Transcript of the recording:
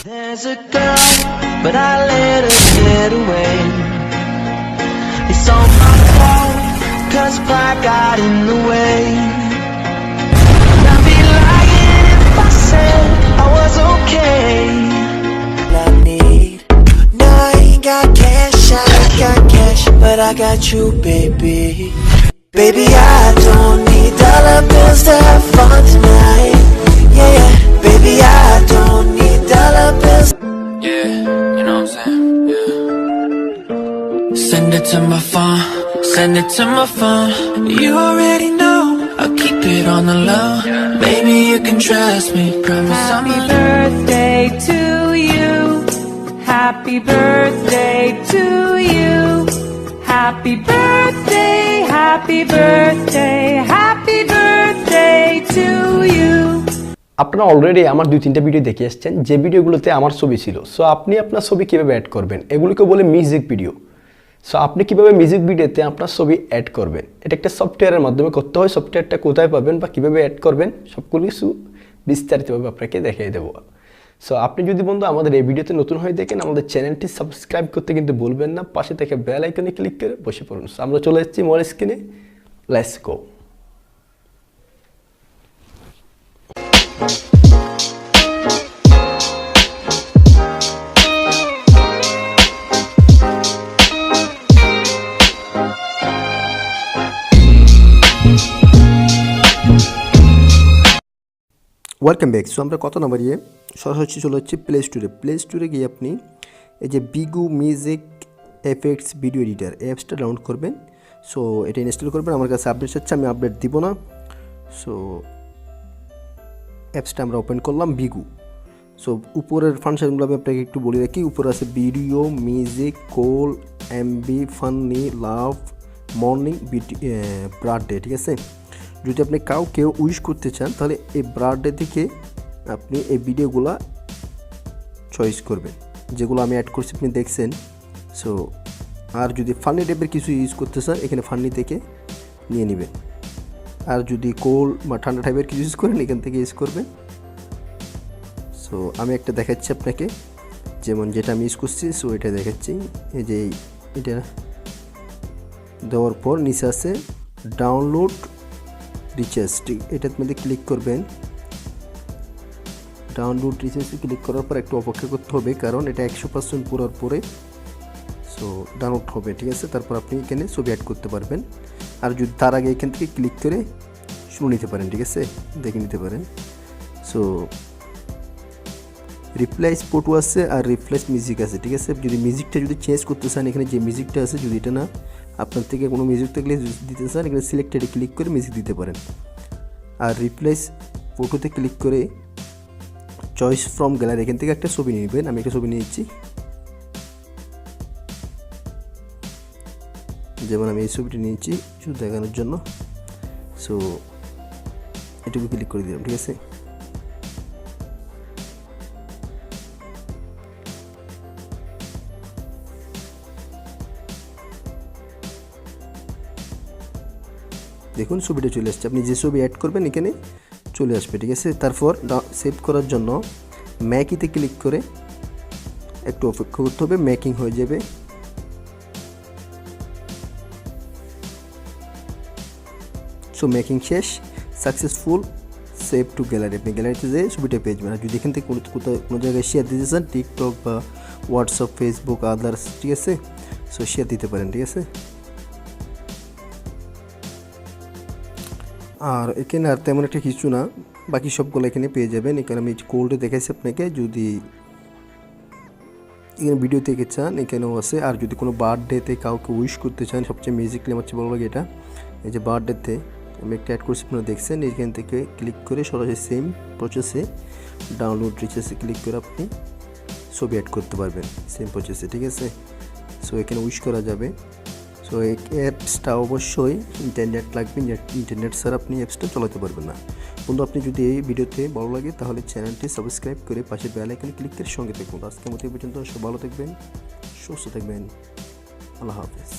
There's a girl, but I let her get away. It's all my fault, 'cause pride got in the way. And I'd be lying if I said I was okay. I need, no, I ain't got cash, but I got you, baby. Baby, I don't need dollar bills to have fun tonight. Yeah, yeah. Baby, I don't need dollar bills. Yeah, you know what I'm saying? Yeah. Send it to my phone, send it to my phone. You already know, I'll keep it on the low. Baby, you can trust me, promise I'm Happy birthday to you. Happy birthday to you. Happy birthday, happy birthday, happy birthday to you. আপনারা already আমার 2-3টা video দেখে আসছেন যে ভিডিওগুলোতে আমার ছবি ছিল। So আপনি আপনার ছবি কিভাবে অ্যাড করবেন, এগুলোকে বলে মিউজিক ভিডিও। সো আপনি কিভাবে মিউজিক ভিডিওতে আপনার ছবি অ্যাড করবেন, এটা একটা সফটওয়্যারের মাধ্যমে করতে হয়। সফটওয়্যারটা কোথায় পাবেন বা কিভাবে অ্যাড করবেন সবগুলো কিছু বিস্তারিতভাবে আপনাকে দেখিয়ে দেবো। সো আপনি যদি বন্ধু আমাদের এই ভিডিওতে নতুন হয়ে দেখেন, আমাদের চ্যানেলটি সাবস্ক্রাইব করতে কিন্তু ভুলবেন না, পাশে থেকে বেল আইকনে ক্লিক করে বসে পড়ুন। সো আমরা চলে এসেছি মোবাইল স্ক্রিনে, let's go. Welcome back. So আমরা কত নাম্বার সরাসরি চলে যাচ্ছি প্লে স্টোরে। প্লে স্টোরে গিয়ে আপনি এই যে বিগু-ম্যাজিক এফেক্টস ভিডিও এডিটার অ্যাপসটা ডাউনলোড করবেন। সো এটা ইনস্টল করবেন। আমার কাছে আপডেট চাচ্ছে, আমি আপডেট দিব না। সো অ্যাপসটা আমরা ওপেন করলাম বিগু। সো উপরের ফাংশনগুলো আমি আপনাকে একটু বলে রাখি। উপরে আছে video, music, call, MB, funny, love, morning, birthday, ঠিক আছে। যদি আপনি কাউকে উইশ করতে চান তাহলে এই বার্থডে থেকে আপনি এই ভিডিওগুলো চয়েস করবেন, যেগুলো আমি অ্যাড করছি আপনি দেখছেন। সো আর যদি ফানি টাইপের কিছু ইউজ করতে চান এখানে ফানি থেকে নিয়ে নেবেন। আর যদি কোল্ড বা ঠান্ডা টাইপের কিছু ইউজ করেন এখান থেকে ইউজ করবেন। সো আমি একটা দেখাচ্ছি আপনাকে, যেমন যেটা আমি ইউজ করছি। সো এটা দেখাচ্ছি, এই যে এটা দেওয়ার পর নিচে আছে ডাউনলোড রিচার্জ, এটার মধ্যে ক্লিক করবেন। ডাউনলোড রিচার্জে ক্লিক করার পর একটু অপেক্ষা করতে হবে, কারণ এটা 100% পুরার পরে সো ডাউনলোড হবে, ঠিক আছে। তারপর আপনি এখানে ছবি অ্যাড করতে পারবেন। আর যদি তার আগে এখান থেকে ক্লিক করে শুনে নিতে পারেন, ঠিক আছে, দেখে নিতে পারেন। সো রিপ্লেস ফটো আছে আর রিপ্লেস মিউজিক আছে, ঠিক আছে। যদি মিউজিকটা যদি চেঞ্জ করতে চান, এখানে যে মিউজিকটা আছে যদি এটা না আপনার থেকে কোনো মিউজিক থাকলে দিতে চান এখানে সিলেক্টেডে ক্লিক করে মিউজিক দিতে পারেন। আর রিপ্লেস ফটোতে ক্লিক করে চয়েস ফ্রম গ্যালারি এখান থেকে একটা ছবি নিয়ে নেবেন। আমি একটা ছবি নিয়েছি, যেমন আমি এই ছবিটি নিয়েছি শুধু দেখানোর জন্য। সো এটুকু ক্লিক করে দিলাম, ঠিক আছে। দেখুন ছবিটা চলে আসছে, আপনি যে ছবি অ্যাড করবেন এখানে চলে আসবে, ঠিক আছে। তারপর সেভ করার জন্য ম্যাকিতে ক্লিক করে একটু অপেক্ষা করতে হবে, মেকিং হয়ে যাবে। সো মেকিং শেষ, সাকসেসফুল, সেভ টু গ্যালারি। আপনি গ্যালারিতে যেয়ে ছবিটা পেয়ে যাবেন। আর যদি এখান থেকে কোনো জায়গায় শেয়ার দিতে চান, টিকটক বা হোয়াটসঅ্যাপ, ফেসবুক, আদার্স, ঠিক আছে, সো শেয়ার দিতে পারেন, ঠিক আছে। আর এখানে আর তেমন একটা কিছু না, বাকি সবগুলো এখানে পেয়ে যাবেন। এখানে আমি কোল্ডে দেখাইছি আপনাকে, যদি এখানে ভিডিও থেকে চান এখানেও আছে। আর যদি কোনো বার্থডেতে কাউকে উইশ করতে চান, সবচেয়ে মিউজিকলি আমার চেয়ে ভালো লাগে এটা। এই যে বার্থডেতে আমি একটা অ্যাড করছি, আপনারা দেখছেন। এখান থেকে ক্লিক করে সরাসরি সেম প্রসেসে ডাউনলোড রিচার্জে ক্লিক করে আপনি ছবি অ্যাড করতে পারবেন সেম প্রসেসে, ঠিক আছে। সো এখানে উইশ করা যাবে। সো এই অ্যাপসটা অবশ্যই ইন্টারনেট লাগবে, ইন্টারনেট ছাড়া আপনি অ্যাপসটা চালাতে পারবেন না। বন্ধু আপনি যদি এই ভিডিওতে ভালো লাগে তাহলে চ্যানেলটি সাবস্ক্রাইব করে পাশে বেল আইকনে ক্লিক করে সঙ্গে থাকুন। আজকের মতো এই পর্যন্ত, সব ভালো থাকবেন, সুস্থ থাকবেন, আল্লাহ হাফেজ।